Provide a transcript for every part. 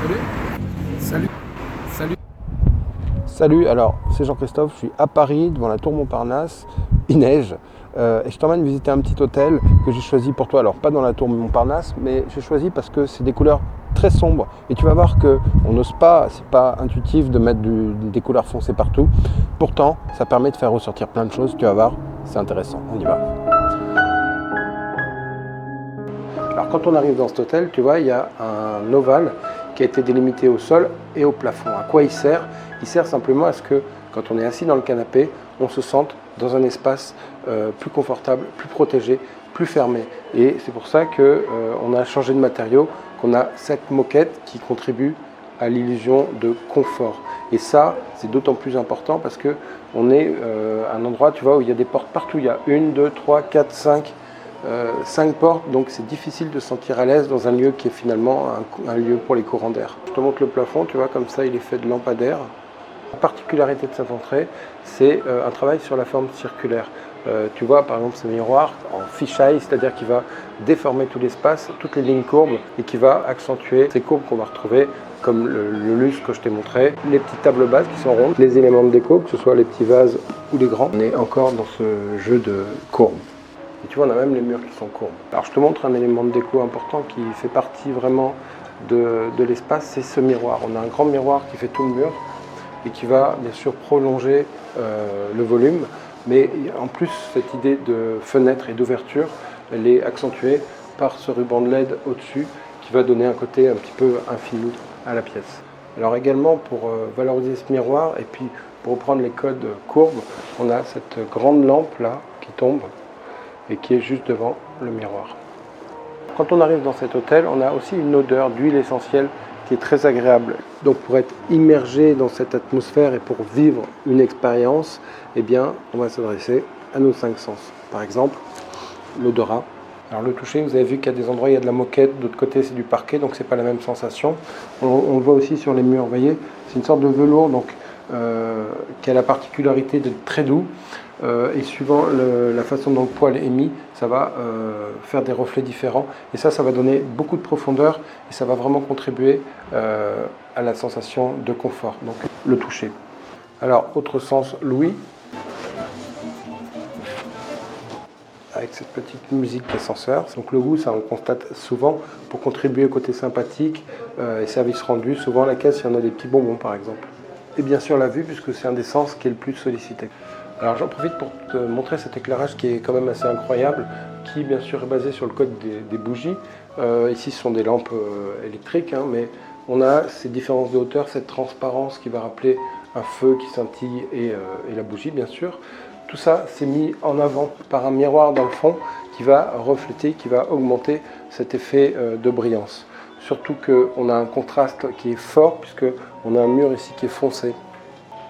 Salut. Salut. Salut, alors c'est Jean-Christophe, je suis à Paris devant la tour Montparnasse, il neige et je t'emmène visiter un petit hôtel que j'ai choisi pour toi. Alors pas dans la tour Montparnasse, mais j'ai choisi parce que c'est des couleurs très sombres et tu vas voir qu'on n'ose pas, c'est pas intuitif de mettre des couleurs foncées partout. Pourtant, ça permet de faire ressortir plein de choses, tu vas voir, c'est intéressant, on y va. Alors quand on arrive dans cet hôtel, tu vois, il y a un ovale qui a été délimité au sol et au plafond. À quoi il sert? Il sert simplement à ce que quand on est assis dans le canapé, on se sente dans un espace plus confortable, plus protégé, plus fermé. Et c'est pour ça qu'on a changé de matériau, qu'on a cette moquette qui contribue à l'illusion de confort. Et ça, c'est d'autant plus important parce qu'on est à un endroit, tu vois, où il y a des portes partout. Il y a 1, 2, 3, 4, 5 portes, donc c'est difficile de se sentir à l'aise dans un lieu qui est finalement un lieu pour les courants d'air. Je te montre le plafond, tu vois, comme ça il est fait de lampadaires. La particularité de cette entrée, c'est un travail sur la forme circulaire. Tu vois par exemple ce miroir en fisheye, c'est-à-dire qu'il va déformer tout l'espace, toutes les lignes courbes, et qui va accentuer ces courbes qu'on va retrouver comme le lustre que je t'ai montré, les petites tables basses qui sont rondes, les éléments de déco, que ce soit les petits vases ou les grands. On est encore dans ce jeu de courbes. Et tu vois, on a même les murs qui sont courbes. Alors je te montre un élément de déco important qui fait partie vraiment de l'espace, c'est ce miroir. On a un grand miroir qui fait tout le mur et qui va bien sûr prolonger le volume, mais en plus cette idée de fenêtre et d'ouverture, elle est accentuée par ce ruban de LED au-dessus qui va donner un côté un petit peu infini à la pièce. Alors également pour valoriser ce miroir et puis pour reprendre les codes courbes, on a cette grande lampe là qui tombe et qui est juste devant le miroir. Quand on arrive dans cet hôtel, on a aussi une odeur d'huile essentielle qui est très agréable. Donc pour être immergé dans cette atmosphère et pour vivre une expérience, eh bien, on va s'adresser à nos 5 sens. Par exemple, l'odorat. Alors le toucher, vous avez vu qu'il y a des endroits, il y a de la moquette, d'autre côté c'est du parquet, donc c'est pas la même sensation. On le voit aussi sur les murs, vous voyez, c'est une sorte de velours donc, qui a la particularité d'être très doux. Et suivant la façon dont le poil est mis, ça va faire des reflets différents. Et ça va donner beaucoup de profondeur et ça va vraiment contribuer à la sensation de confort, donc le toucher. Alors, autre sens, l'ouïe. Avec cette petite musique d'ascenseur. Donc le goût, ça on constate souvent pour contribuer au côté sympathique et service rendu. Souvent à la caisse, il y en a des petits bonbons par exemple. Et bien sûr la vue, puisque c'est un des sens qui est le plus sollicité. Alors j'en profite pour te montrer cet éclairage qui est quand même assez incroyable, qui bien sûr est basé sur le code des bougies. Ici ce sont des lampes électriques, hein, mais on a ces différences de hauteur, cette transparence qui va rappeler un feu qui scintille et la bougie bien sûr. Tout ça c'est mis en avant par un miroir dans le fond qui va refléter, qui va augmenter cet effet de brillance. Surtout qu'on a un contraste qui est fort puisqu'on a un mur ici qui est foncé.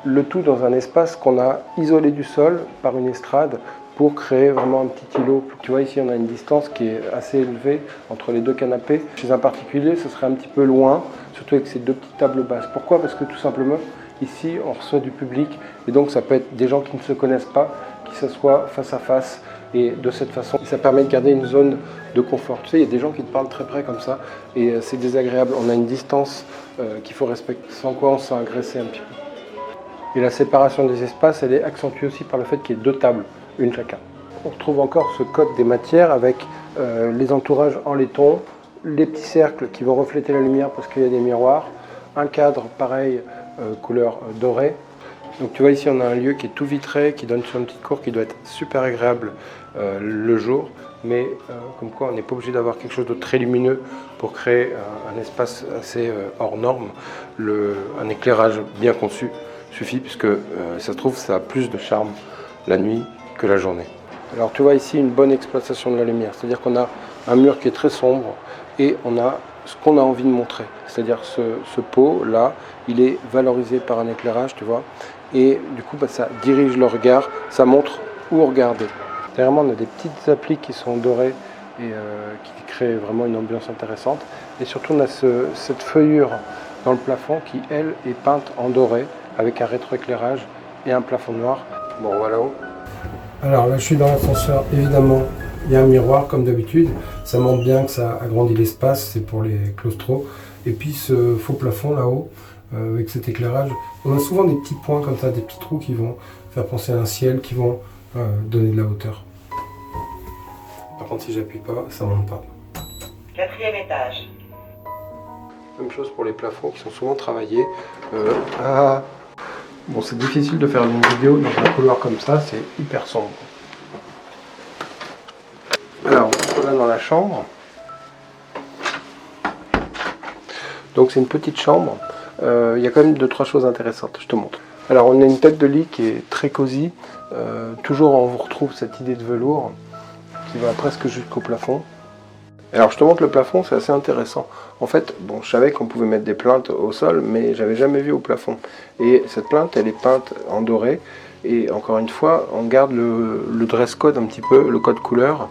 Le tout dans un espace qu'on a isolé du sol par une estrade pour créer vraiment un petit îlot. Tu vois ici on a une distance qui est assez élevée entre les deux canapés. Chez un particulier ce serait un petit peu loin, surtout avec ces deux petites tables basses. Pourquoi? Parce que tout simplement ici on reçoit du public et donc ça peut être des gens qui ne se connaissent pas, qui s'assoient face à face et de cette façon ça permet de garder une zone de confort. Tu sais, il y a des gens qui te parlent très près comme ça et c'est désagréable. On a une distance qu'il faut respecter, sans quoi on se sent agressé un petit peu. Et la séparation des espaces, elle est accentuée aussi par le fait qu'il y ait deux tables, une chacun. On retrouve encore ce code des matières avec les entourages en laiton, les petits cercles qui vont refléter la lumière parce qu'il y a des miroirs, un cadre pareil, couleur dorée. Donc tu vois ici on a un lieu qui est tout vitré, qui donne sur une petite cour qui doit être super agréable le jour, mais comme quoi on n'est pas obligé d'avoir quelque chose de très lumineux pour créer un espace assez hors norme. Un éclairage bien conçu suffit puisque ça se trouve ça a plus de charme la nuit que la journée. Alors tu vois ici une bonne exploitation de la lumière, c'est-à-dire qu'on a un mur qui est très sombre et on a ce qu'on a envie de montrer, c'est-à-dire ce pot là, il est valorisé par un éclairage, tu vois, et du coup ça dirige le regard, ça montre où regarder. Derrière moi on a des petites applis qui sont dorées et qui créent vraiment une ambiance intéressante, et surtout on a cette feuillure dans le plafond qui elle est peinte en doré avec un rétroéclairage et un plafond noir. Bon voilà. Alors là je suis dans l'ascenseur, évidemment il y a un miroir comme d'habitude, ça montre bien que ça agrandit l'espace, c'est pour les claustros. Et puis ce faux plafond là-haut, avec cet éclairage, on a souvent des petits points comme ça, des petits trous qui vont faire penser à un ciel, qui vont donner de la hauteur. Par contre, si j'appuie pas, ça monte pas. 4e étage. Même chose pour les plafonds qui sont souvent travaillés. Bon, c'est difficile de faire une vidéo dans un couloir comme ça, c'est hyper sombre. Alors, on va dans la chambre. Donc c'est une petite chambre. Il y a quand même 2-3 choses intéressantes, je te montre. Alors on a une tête de lit qui est très cosy. Toujours on vous retrouve cette idée de velours qui va presque jusqu'au plafond. Alors je te montre le plafond, c'est assez intéressant. En fait, bon, je savais qu'on pouvait mettre des plinthes au sol, mais j'avais jamais vu au plafond. Et cette plinthe, elle est peinte en doré. Et encore une fois, on garde le dress code un petit peu, le code couleur,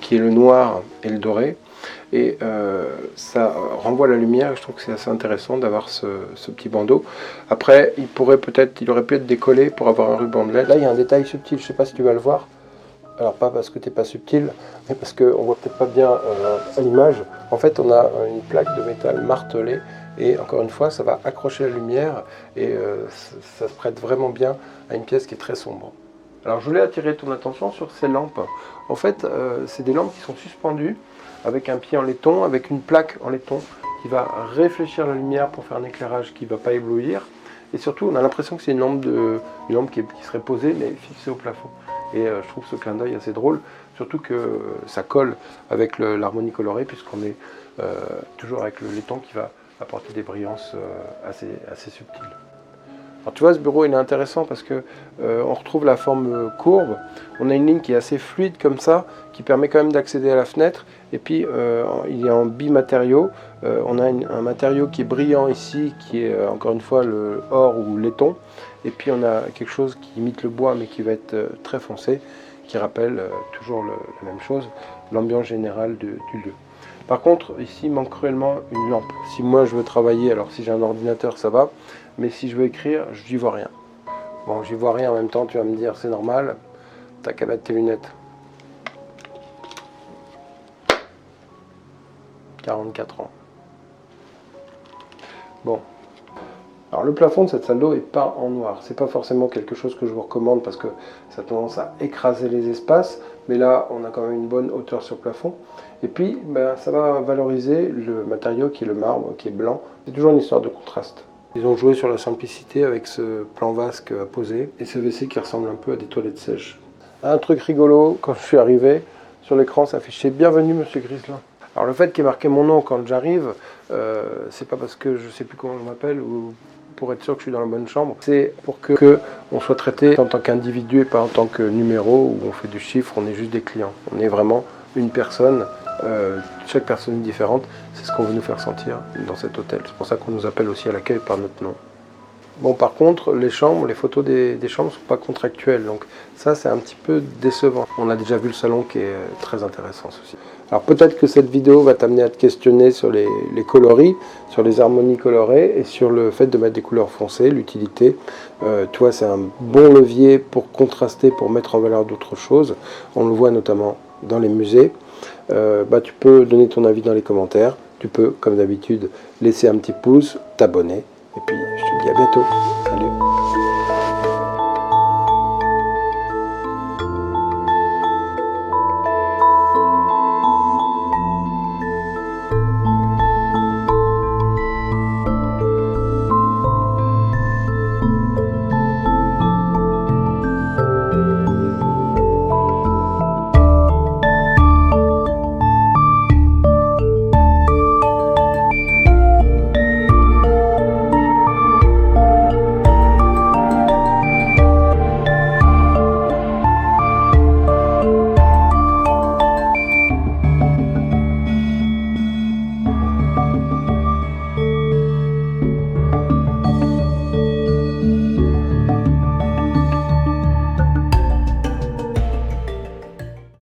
qui est le noir et le doré. Et ça renvoie la lumière, et je trouve que c'est assez intéressant d'avoir ce petit bandeau. Après, il aurait pu être décollé pour avoir un ruban de LED. Là, il y a un détail subtil, je ne sais pas si tu vas le voir. Alors pas parce que tu n'es pas subtil, mais parce qu'on ne voit peut-être pas bien à l'image. En fait, on a une plaque de métal martelée, et encore une fois, ça va accrocher la lumière, et ça se prête vraiment bien à une pièce qui est très sombre. Alors je voulais attirer ton attention sur ces lampes. En fait, c'est des lampes qui sont suspendues, avec un pied en laiton, avec une plaque en laiton qui va réfléchir la lumière pour faire un éclairage qui ne va pas éblouir. Et surtout, on a l'impression que c'est une lampe qui serait posée mais fixée au plafond. Et je trouve ce clin d'œil assez drôle, surtout que ça colle avec l'harmonie colorée, puisqu'on est toujours avec le laiton qui va apporter des brillances assez subtiles. Alors tu vois, ce bureau il est intéressant parce que on retrouve la forme courbe. On a une ligne qui est assez fluide comme ça, qui permet quand même d'accéder à la fenêtre. Et puis il est en bimatériaux. On a un matériau qui est brillant ici, qui est encore une fois le or ou laiton. Et puis on a quelque chose qui imite le bois, mais qui va être très foncé, qui rappelle toujours la même chose, l'ambiance générale du lieu. Par contre, ici, il manque cruellement une lampe. Si moi je veux travailler, alors si j'ai un ordinateur, ça va. Mais si je veux écrire, je n'y vois rien. Bon, j'y vois rien en même temps, tu vas me dire, c'est normal. T'as qu'à mettre tes lunettes. 44 ans. Bon. Alors le plafond de cette salle d'eau est peint en noir. C'est pas forcément quelque chose que je vous recommande parce que ça a tendance à écraser les espaces. Mais là, on a quand même une bonne hauteur sur le plafond. Et puis, ça va valoriser le matériau qui est le marbre, qui est blanc. C'est toujours une histoire de contraste. Ils ont joué sur la simplicité avec ce plan vasque à poser et ce WC qui ressemble un peu à des toilettes sèches. Un truc rigolo, quand je suis arrivé, sur l'écran s'affichait « Bienvenue Monsieur Griselin ». Alors le fait qu'il y ait marqué mon nom quand j'arrive, c'est pas parce que je sais plus comment je m'appelle ou pour être sûr que je suis dans la bonne chambre, c'est pour que on soit traité en tant qu'individu et pas en tant que numéro où on fait du chiffre, on est juste des clients. On est vraiment une personne, chaque personne est différente, c'est ce qu'on veut nous faire sentir dans cet hôtel. C'est pour ça qu'on nous appelle aussi à l'accueil par notre nom. Bon, par contre, les chambres, les photos des chambres ne sont pas contractuelles, donc ça c'est un petit peu décevant. On a déjà vu le salon qui est très intéressant aussi. Alors peut-être que cette vidéo va t'amener à te questionner sur les coloris, sur les harmonies colorées et sur le fait de mettre des couleurs foncées, l'utilité. Tu vois, c'est un bon levier pour contraster, pour mettre en valeur d'autres choses. On le voit notamment dans les musées. Tu peux donner ton avis dans les commentaires. Tu peux, comme d'habitude, laisser un petit pouce, t'abonner. Et puis, je te dis à bientôt. Salut!